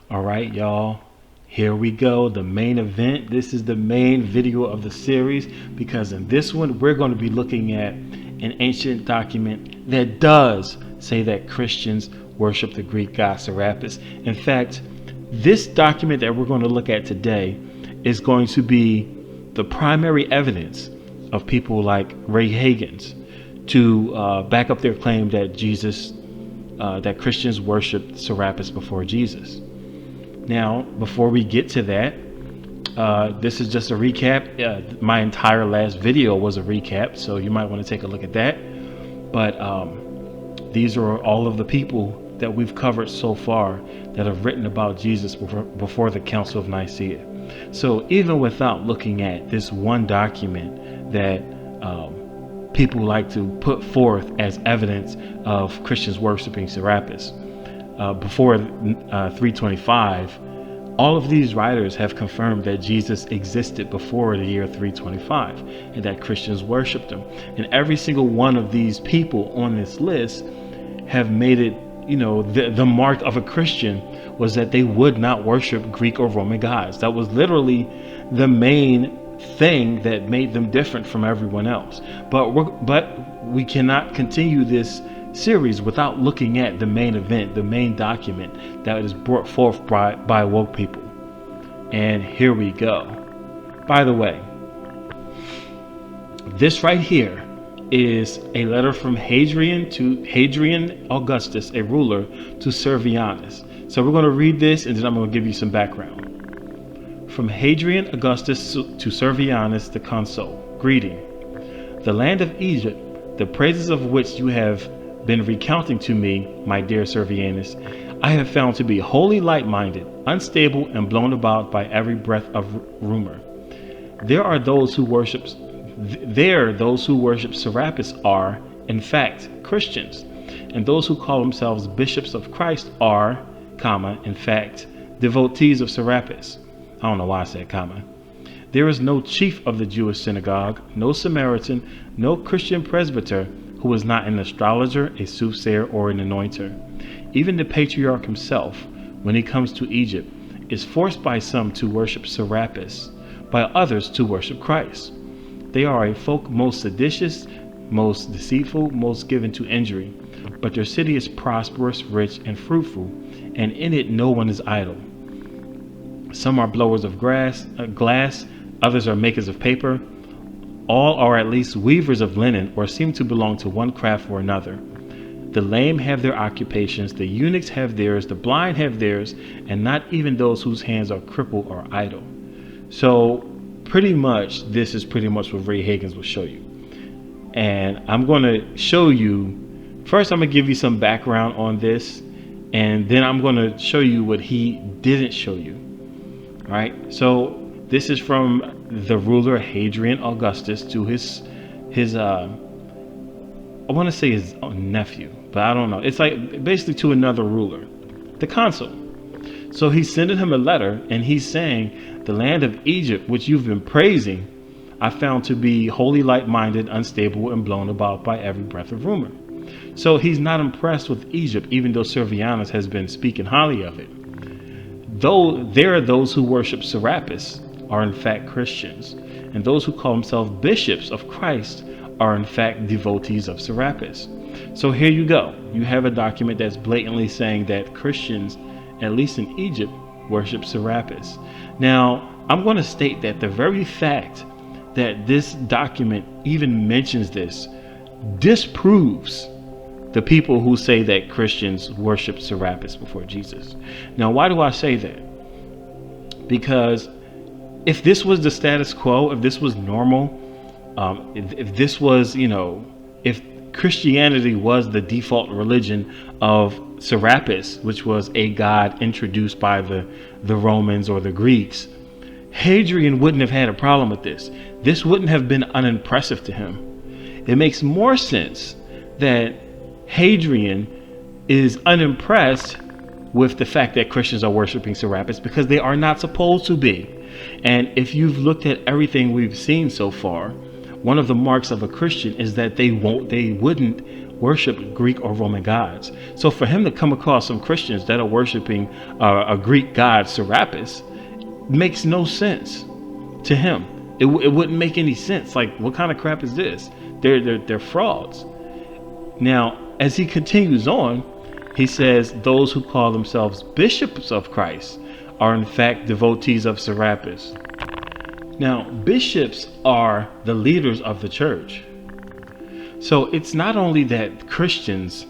All right, y'all. Here we go. The main event. This is the main video of the series because in this one, we're going to be looking at an ancient document that does say that Christians worship the Greek god Serapis. In fact, this document that we're going to look at today is going to be the primary evidence of people like Ray Hagins to back up their claim that that Christians worshiped Serapis before Jesus. Now, before we get to that, this is just a recap. My entire last video was a recap, so you might want to take a look at that. But these are all of the people that we've covered so far that have written about Jesus before the Council of Nicaea. So even without looking at this one document that people like to put forth as evidence of Christians worshiping Serapis, before 325, all of these writers have confirmed that Jesus existed before the year 325 and that Christians worshiped him. And every single one of these people on this list have made it, the mark of a Christian was that they would not worship Greek or Roman gods. That was literally the main thing that made them different from everyone else. But we cannot continue this series without looking at the main event, the main document that is brought forth by woke people. And here we go. By the way, this right here is a letter from Hadrian Augustus, a ruler, to Servianus. So we're going to read this and then I'm going to give you some background. From Hadrian Augustus to Servianus the consul, greeting. The land of Egypt, the praises of which you have been recounting to me, my dear Servianus, I have found to be wholly light-minded, unstable, and blown about by every breath of rumor. There those who worship Serapis are, in fact, Christians, and those who call themselves bishops of Christ are, in fact, devotees of Serapis. I don't know why I said comma. There is no chief of the Jewish synagogue, no Samaritan, no Christian presbyter who is not an astrologer, a soothsayer, or an anointer. Even the patriarch himself, when he comes to Egypt, is forced by some to worship Serapis, by others to worship Christ. They are a folk most seditious, most deceitful, most given to injury, but their city is prosperous, rich, and fruitful, and in it no one is idle. Some are blowers of glass, others are makers of paper. All are at least weavers of linen, or seem to belong to one craft or another. The lame have their occupations, the eunuchs have theirs, the blind have theirs, and not even those whose hands are crippled are idle. So pretty much, this is pretty much what Ray Hagins will show you. And I'm going to show you, first I'm going to give you some background on this, and then I'm going to show you what he didn't show you. All right, so this is from the ruler Hadrian Augustus to his I want to say his nephew, but I don't know. It's like basically to another ruler, the consul. So he's sending him a letter and he's saying, the land of Egypt, which you've been praising, I found to be wholly light-minded, unstable, and blown about by every breath of rumor. So he's not impressed with Egypt, even though Servianus has been speaking highly of it. Though there are those who worship Serapis are in fact Christians, and those who call themselves bishops of Christ are in fact devotees of Serapis. So here you go. You have a document that's blatantly saying that Christians, at least in Egypt, worship Serapis. Now, I'm going to state that the very fact that this document even mentions this disproves the people who say that Christians worship Serapis before Jesus. Now, why do I say that? Because if this was the status quo, if this was normal, if this was, if Christianity was the default religion of Serapis, which was a god introduced by the Romans or the Greeks, Hadrian wouldn't have had a problem with this. This wouldn't have been unimpressive to him. It makes more sense that Hadrian is unimpressed with the fact that Christians are worshiping Serapis because they are not supposed to be. And if you've looked at everything we've seen so far, one of the marks of a Christian is that they wouldn't worship Greek or Roman gods. So for him to come across some Christians that are worshiping a Greek god, Serapis, makes no sense to him. It wouldn't make any sense. Like, what kind of crap is this? They're frauds. Now, as he continues on, he says those who call themselves bishops of Christ are in fact devotees of Serapis. Now, bishops are the leaders of the church. So it's not only that Christians,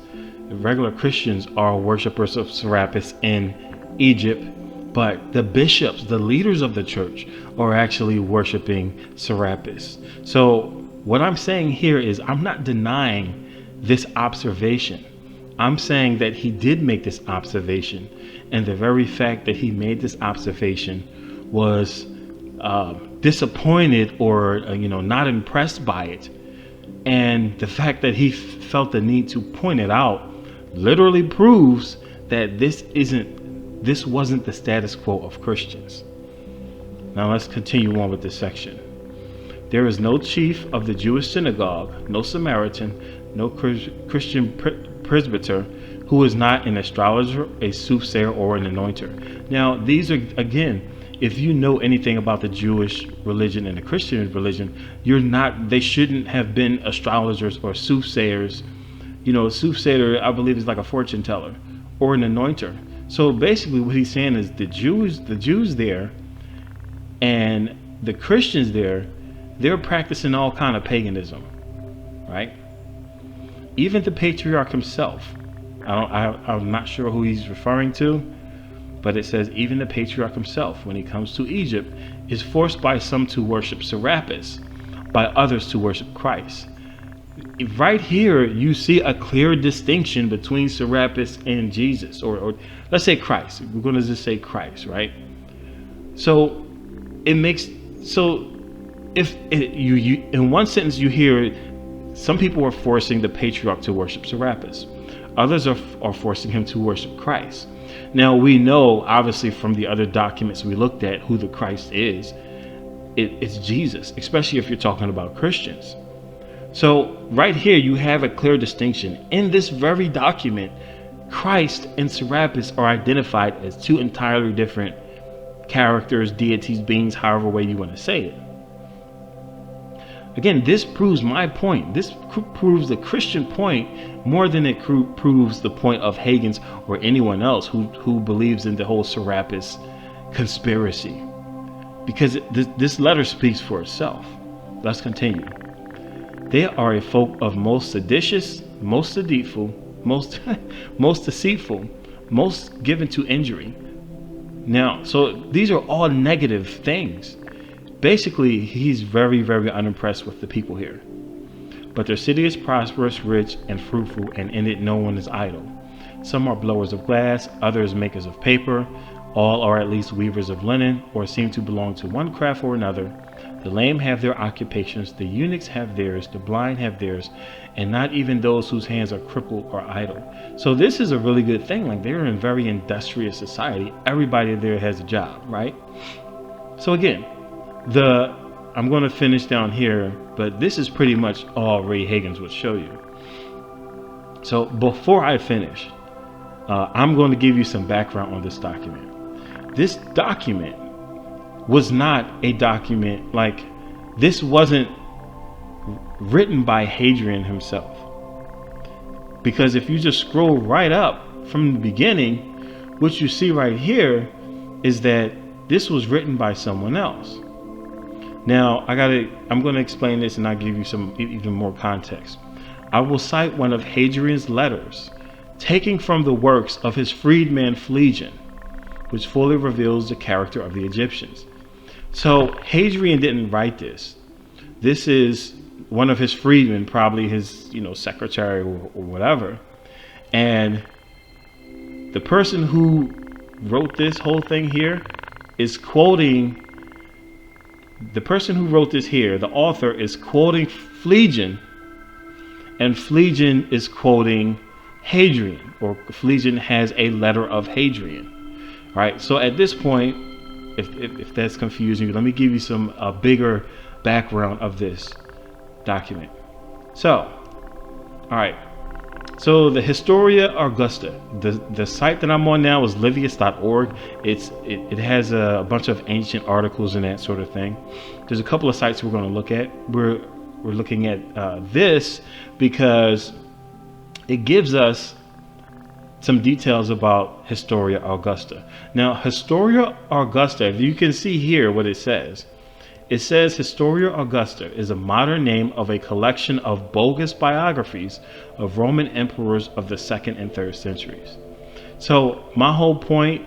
regular Christians, are worshipers of Serapis in Egypt, but the bishops, the leaders of the church, are actually worshiping Serapis. So what I'm saying here is I'm not denying this observation. I'm saying that he did make this observation, and the very fact that he made this observation was disappointed or not impressed by it, and the fact that he felt the need to point it out literally proves that this wasn't the status quo of Christians. Now let's continue on with this section. There is no chief of the Jewish synagogue, no Samaritan, no Christian presbyter who is not an astrologer, a soothsayer, or an anointer. Now, these are, again, if you know anything about the Jewish religion and the Christian religion, they shouldn't have been astrologers or soothsayers. A soothsayer, I believe, is like a fortune teller or an anointer. So basically what he's saying is the Jews there and the Christians there, they're practicing all kind of paganism, right? Even the patriarch himself, I'm not sure who he's referring to, but it says even the patriarch himself, when he comes to Egypt, is forced by some to worship Serapis, by others to worship Christ. Right here, you see a clear distinction between Serapis and Jesus, or let's say Christ. We're going to just say Christ, right? So if you in one sentence you hear some people are forcing the patriarch to worship Serapis, others are forcing him to worship Christ. Now we know obviously from the other documents we looked at who the Christ is. It's Jesus, especially if you're talking about Christians. So right here you have a clear distinction. In this very document, Christ and Serapis are identified as two entirely different characters, deities, beings, however way you want to say it. Again, this proves my point. This proves the Christian point more than it proves the point of Hagins or anyone else who believes in the whole Serapis conspiracy. Because this letter speaks for itself. Let's continue. They are a folk of most seditious, most deceitful, most deceitful, most given to injury. Now, so these are all negative things. Basically, he's very, very unimpressed with the people here. But their city is prosperous, rich, and fruitful, and in it no one is idle. Some are blowers of glass, others makers of paper. All are at least weavers of linen, or seem to belong to one craft or another. The lame have their occupations, the eunuchs have theirs, the blind have theirs, and not even those whose hands are crippled or idle. So this is a really good thing. Like, they're in a very industrious society. Everybody there has a job, right? So again, I'm going to finish down here, but this is pretty much all Ray Hagins would show you. So before I finish, I'm going to give you some background on this document. This document was not a document like this wasn't written by Hadrian himself. Because if you just scroll right up from the beginning, what you see right here is that this was written by someone else. Now, I'm going to explain this and I'll give you some even more context. I will cite one of Hadrian's letters, taking from the works of his freedman Phlegon, which fully reveals the character of the Egyptians. So Hadrian didn't write this. This is one of his freedmen, probably his secretary or whatever. And the person who wrote this whole thing here is quoting. The person who wrote this here, the author, is quoting Phlegon, and Phlegon is quoting Hadrian, or Phlegon has a letter of Hadrian. All right. So at this point, if that's confusing you, let me give you some bigger background of this document. So, all right, So the Historia Augusta, the site that I'm on now is livius.org. It has a bunch of ancient articles and that sort of thing. There's a couple of sites we're going to look at. We're looking at this because it gives us some details about Historia Augusta. Now, Historia Augusta, if you can see here what it says Historia Augusta is a modern name of a collection of bogus biographies of Roman emperors of the 2nd and 3rd centuries. So my whole point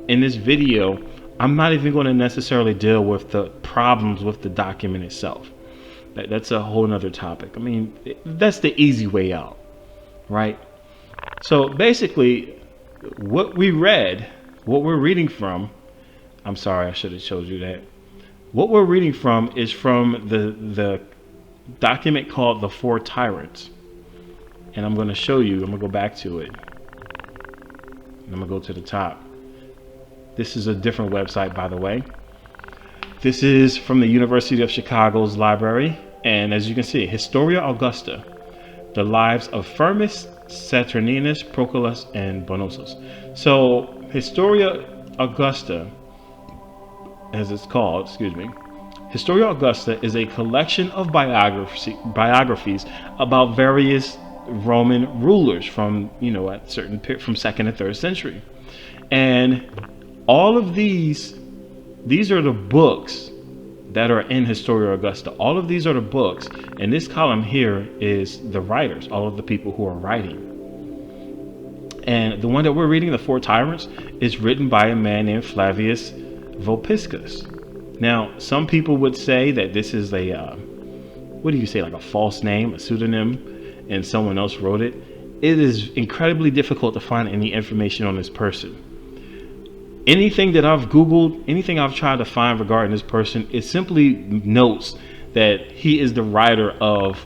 in this video, I'm not even going to necessarily deal with the problems with the document itself. That's a whole nother topic. I mean, that's the easy way out, right? So basically, what we're reading from, I'm sorry, I should have showed you that. What we're reading from is from the document called The Four Tyrants. And I'm going to show you, I'm going to go back to it. And I'm going to go to the top. This is a different website, by the way. This is from the University of Chicago's library. And as you can see, Historia Augusta, the lives of Firmus, Saturninus, Proculus, and Bonosus. So Historia Augusta, as it's called, Historia Augusta is a collection of biographies about various Roman rulers from, at certain from 2nd and 3rd century. And all of these are the books that are in Historia Augusta. All of these are the books, and this column here is the writers, all of the people who are writing. And the one that we're reading, The Four Tyrants, is written by a man named Flavius Vopiscus. Now, some people would say that this is a, like a false name, a pseudonym, and someone else wrote it. It is incredibly difficult to find any information on this person. Anything that I've Googled, anything I've tried to find regarding this person, it simply notes that he is the writer of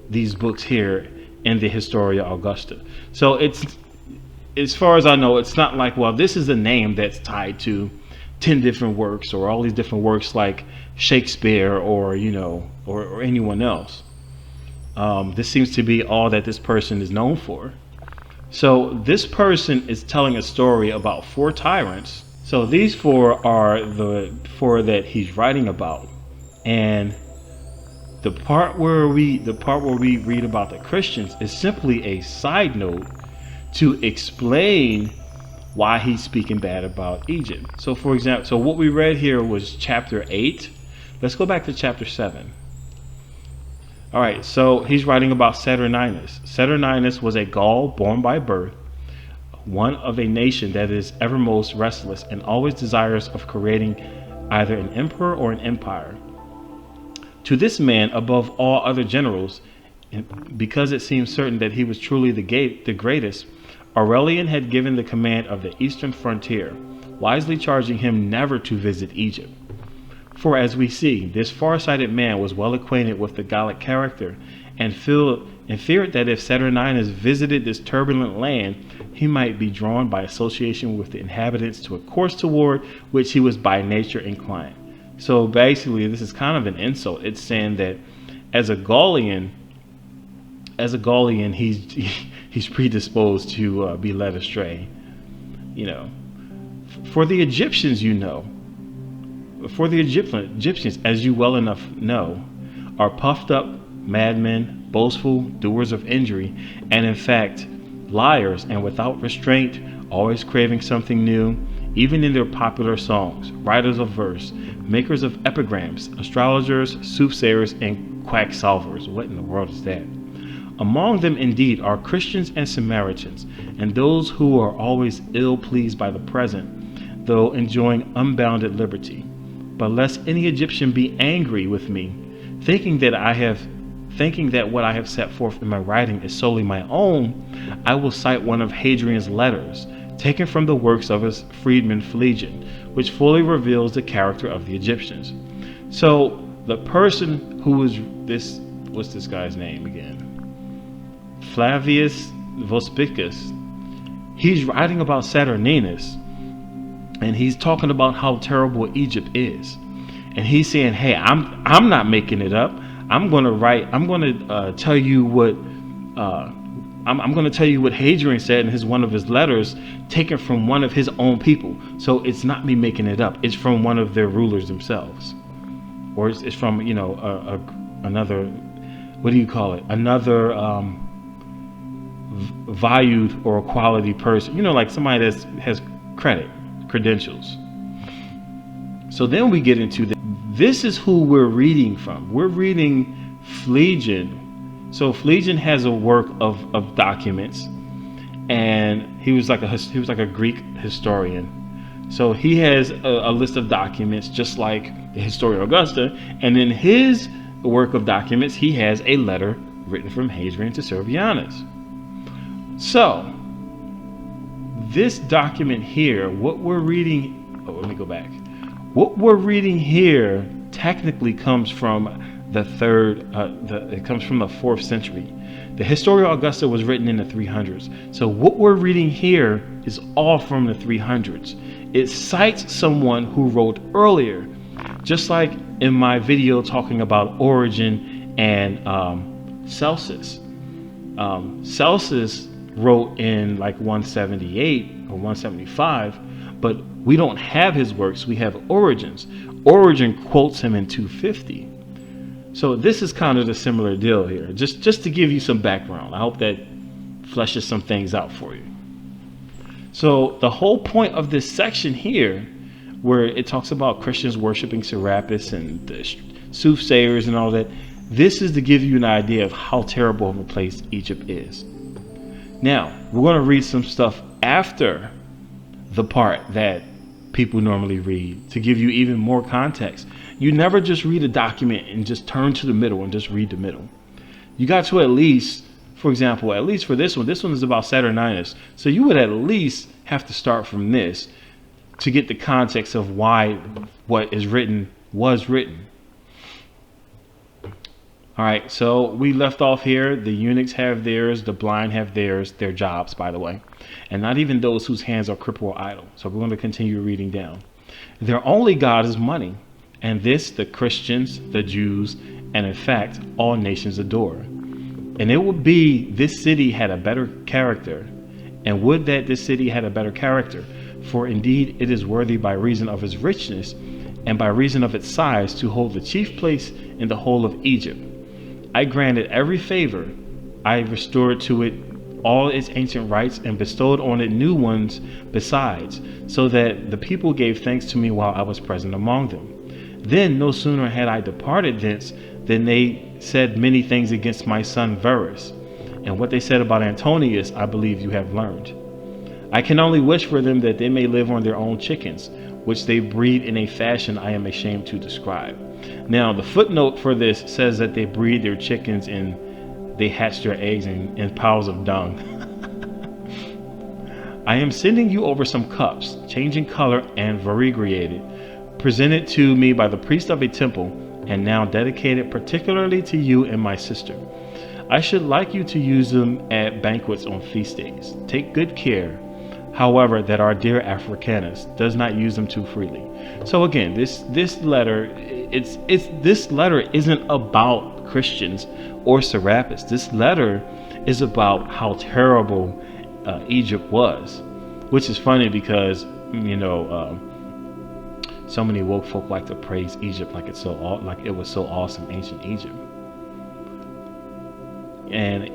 these books here in the Historia Augusta. So it's, as far as I know, it's not like, well, this is a name that's tied to 10 different works or all these different works like Shakespeare or, or anyone else. This seems to be all that this person is known for. So this person is telling a story about 4 tyrants. So these 4 are the 4 that he's writing about. And the part where we read about the Christians is simply a side note to explain why he's speaking bad about Egypt. So for example, so what we read here was chapter 8. Let's go back to chapter 7. All right, so he's writing about Saturninus. Saturninus was a Gaul born by birth, one of a nation that is evermost restless and always desirous of creating either an emperor or an empire. To this man, above all other generals, because it seems certain that he was truly the greatest, Aurelian had given the command of the eastern frontier, wisely charging him never to visit Egypt. For as we see, this far-sighted man was well acquainted with the Gallic character and feared that if Saturninus visited this turbulent land, he might be drawn by association with the inhabitants to a course toward which he was by nature inclined. So basically, this is kind of an insult. It's saying that as a Gaulian, he's predisposed to be led astray. For the Egyptians, as you well enough know, are puffed up madmen, boastful, doers of injury, and in fact liars, and without restraint, always craving something new, even in their popular songs, writers of verse, makers of epigrams, astrologers, soothsayers, and quack solvers. What in the world is that? Among them indeed are Christians and Samaritans, and those who are always ill pleased by the present, though enjoying unbounded liberty. But lest any Egyptian be angry with me, thinking that what I have set forth in my writing is solely my own, I will cite one of Hadrian's letters, taken from the works of his freedman Phlegon, which fully reveals the character of the Egyptians. So the person who is this, what's this guy's name again? Flavius Vospicus. He's writing about Saturninus, and he's talking about how terrible Egypt is, and he's saying, "Hey, I'm not making it up. I'm going to tell you I'm going to tell you what Hadrian said in one of his letters, taken from one of his own people. So it's not me making it up. It's from one of their rulers themselves, or it's from, you know, another, what do you call it? Another valued or a quality person. You know, like somebody that has credentials. So then we get into this is who we're reading from. We're reading Phlegon. So Phlegon has a work of documents, and he was like a Greek historian. So he has a list of documents, just like the Historia Augusta. And in his work of documents, he has a letter written from Hadrian to Servianus. So this document here, what we're reading, let me go back. What we're reading here technically comes from it comes from the 4th century. The Historia Augusta was written in the 300s. So what we're reading here is all from the 300s. It cites someone who wrote earlier, just like in my video talking about Origen and Celsus. Celsus wrote in like 178 or 175, but we don't have his works. We have Origen's. Origen quotes him in 250. So this is kind of the similar deal here, just to give you some background. I hope that fleshes some things out for you. So the whole point of this section here, where it talks about Christians worshiping Serapis and the soothsayers and all that, this is to give you an idea of how terrible of a place Egypt is. Now, we're going to read some stuff after the part that people normally read to give you even more context. You never just read a document and just turn to the middle and just read the middle. You got to at least, for example, at least for this one is about Saturninus. So you would at least have to start from this to get the context of why what is written was written. All right, so we left off here. The eunuchs have theirs, the blind have theirs, their jobs, by the way, and not even those whose hands are crippled or idle. So we're going to continue reading down. Their only God is money, and this the Christians, the Jews, and in fact, all nations adore. And it would be this city had a better character, and would that this city had a better character, for indeed it is worthy by reason of its richness and by reason of its size to hold the chief place in the whole of Egypt. I granted every favor. I restored to it all its ancient rights and bestowed on it new ones besides, so that the people gave thanks to me while I was present among them. Then no sooner had I departed thence than they said many things against my son Verus, and what they said about Antonius I believe you have learned. I can only wish for them that they may live on their own chickens, which they breed in a fashion I am ashamed to describe. Now the footnote for this says that they breed their chickens and they hatch their eggs in piles of dung. I am sending you over some cups, changing color and variegated, presented to me by the priest of a temple, and now dedicated particularly to you and my sister. I should like you to use them at banquets on feast days. Take good care, however, that our dear Africanus does not use them too freely. So again, this letter, this letter isn't about Christians or Serapis. This letter is about how terrible Egypt was, which is funny because so many woke folk like to praise Egypt like it was so awesome, ancient Egypt. And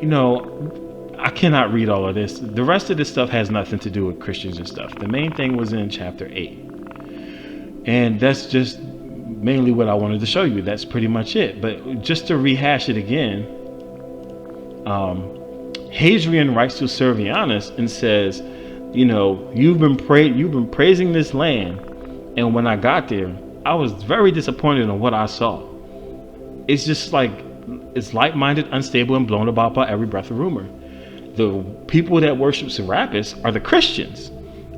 I cannot read all of this. The rest of this stuff has nothing to do with Christians and stuff. The main thing was in chapter 8. And that's just mainly what I wanted to show you. That's pretty much it. But just to rehash it again, Hadrian writes to Servianus and says, you've been praising this land, and when I got there, I was very disappointed in what I saw. It's just like, it's light-minded, unstable, and blown about by every breath of rumor. The people that worship Serapis are the Christians,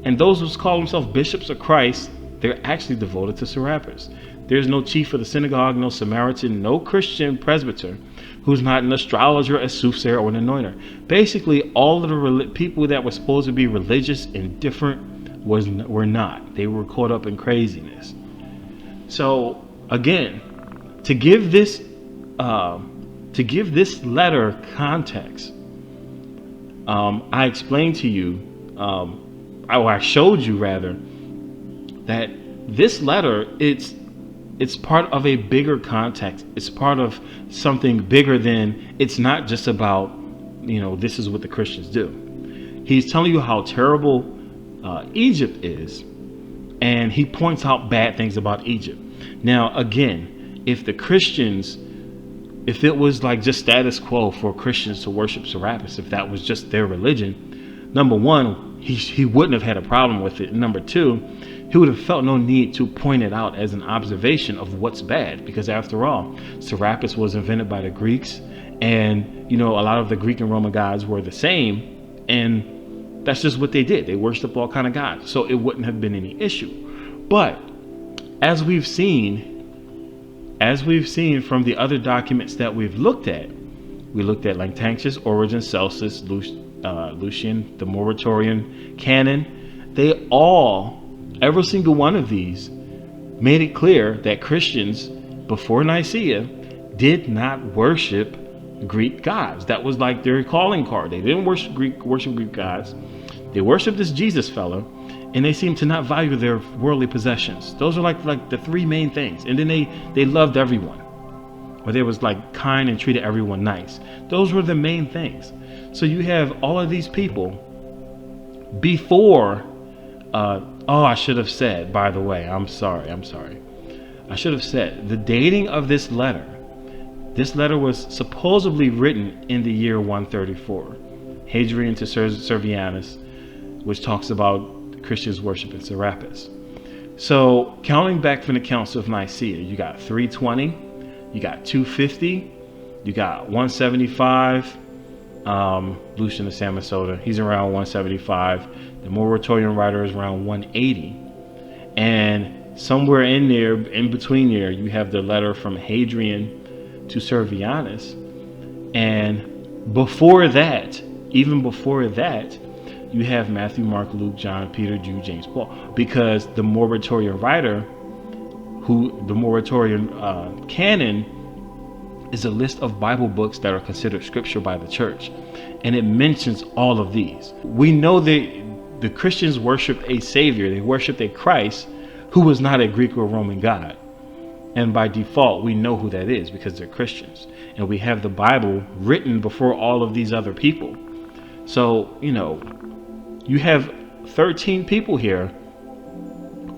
and those who call themselves bishops of Christ, they're actually devoted to Serapis. There's no chief of the synagogue, no Samaritan, no Christian presbyter who's not an astrologer, a soothsayer, or an anointer. Basically, all of the people that were supposed to be religious and different were not. They were caught up in craziness. So again, to give this letter context, I explained to you, I showed you rather, that this letter, it's part of a bigger context. It's part of something bigger than, it's not just about, this is what the Christians do. He's telling you how terrible Egypt is, and he points out bad things about Egypt. Now, again, if it was like just status quo for Christians to worship Serapis, if that was just their religion, number one, he wouldn't have had a problem with it. Number two, he would have felt no need to point it out as an observation of what's bad, because after all, Serapis was invented by the Greeks, and a lot of the Greek and Roman gods were the same, and that's just what they did. They worshiped all kind of gods, so it wouldn't have been any issue. But as we've seen from the other documents that we looked at Lactantius, Origen, Celsus, Lucian, the Muratorian canon, they all, every single one of these, made it clear that Christians before Nicaea did not worship Greek gods. That was like their calling card. They didn't worship Greek gods. They worshiped this Jesus fella, and they seemed to not value their worldly possessions. Those are like the three main things. And then they loved everyone, or they was like kind and treated everyone nice. Those were the main things. So you have all of these people before. I should have said, by the way, I'm sorry. I should have said the dating of this letter. This letter was supposedly written in the year 134. Hadrian to Servianus, which talks about Christians worshiping Serapis. So counting back from the Council of Nicaea, you got 320, you got 250, you got 175. Lucian of Samosata, he's around 175. The Muratorian writer is around 180. And somewhere in there, in between there, you have the letter from Hadrian to Servianus. And before that, even before that, you have Matthew, Mark, Luke, John, Peter, Jude, James, Paul. Because the Muratorian writer, the Muratorian canon, is a list of Bible books that are considered scripture by the church. And it mentions all of these. We know that the Christians worshiped a savior. They worshiped a Christ who was not a Greek or Roman god. And by default, we know who that is because they're Christians. And we have the Bible written before all of these other people. So, you have 13 people here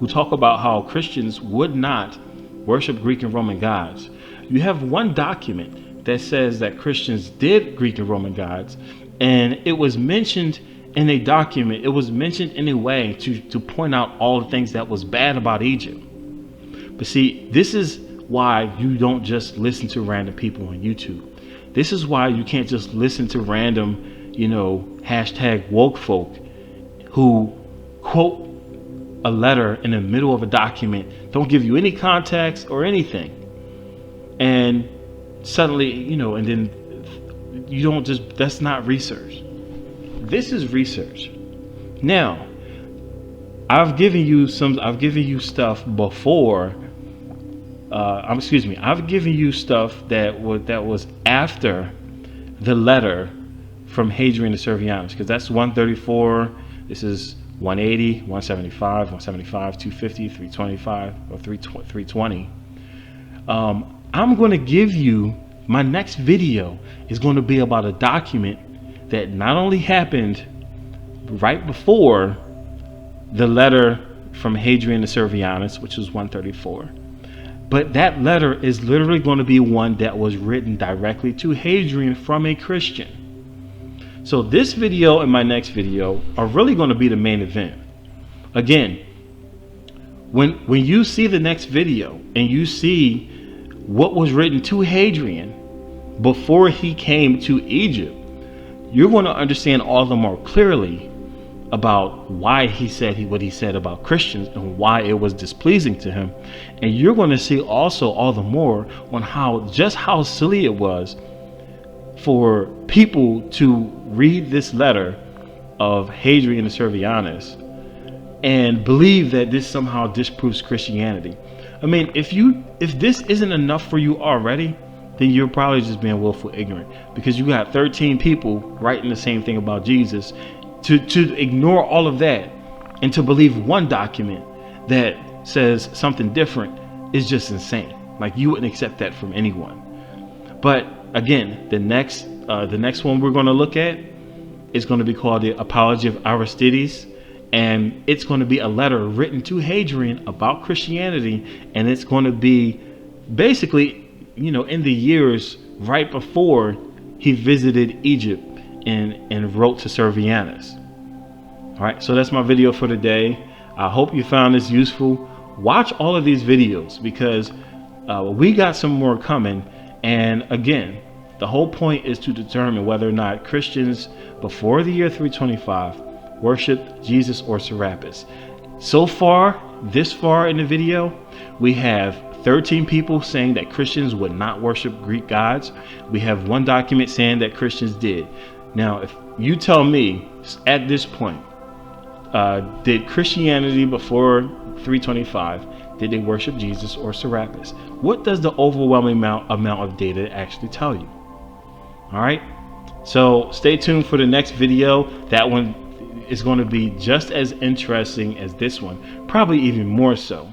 who talk about how Christians would not worship Greek and Roman gods. You have one document that says that Christians did Greek and Roman gods, and it was mentioned in a document. It was mentioned in a way to point out all the things that was bad about Egypt. But see, this is why you don't just listen to random people on YouTube. This is why you can't just listen to random, hashtag woke folk who quote a letter in the middle of a document, don't give you any context or anything. And suddenly, and then you don't just, that's not research. This is research. Now, I've given you stuff before. I've given you stuff that was after the letter from Hadrian to Servianus, because that's 134. This is 180, 175, 250, 325, or 320. I'm going to give you, my next video is going to be about a document that not only happened right before the letter from Hadrian to Servianus, which was 134, but that letter is literally going to be one that was written directly to Hadrian from a Christian. So this video and my next video are really going to be the main event. Again, when you see the next video and you see what was written to Hadrian before he came to Egypt, you're going to understand all the more clearly about why he said what he said about Christians and why it was displeasing to him. And you're going to see also all the more on how silly it was for people to read this letter of Hadrian to Servianus and believe that this somehow disproves Christianity. I mean, if this isn't enough for you already, then you're probably just being willful ignorant, because you got 13 people writing the same thing about Jesus. To ignore all of that and to believe one document that says something different is just insane. Like, you wouldn't accept that from anyone. But again, the next one we're going to look at is going to be called the Apology of Aristides, and it's going to be a letter written to Hadrian about Christianity, and it's going to be basically, in the years right before he visited Egypt and wrote to Servianus. All right, so that's my video for today. I hope you found this useful. Watch all of these videos, because we got some more coming. And again, the whole point is to determine whether or not Christians before the year 325 worshiped Jesus or Serapis. So far, this far in the video, we have 13 people saying that Christians would not worship Greek gods. We have one document saying that Christians did. Now, if you tell me at this point, did Christianity before 325, did they worship Jesus or Serapis? What does the overwhelming amount of data actually tell you? All right, so stay tuned for the next video. That one is going to be just as interesting as this one, probably even more so.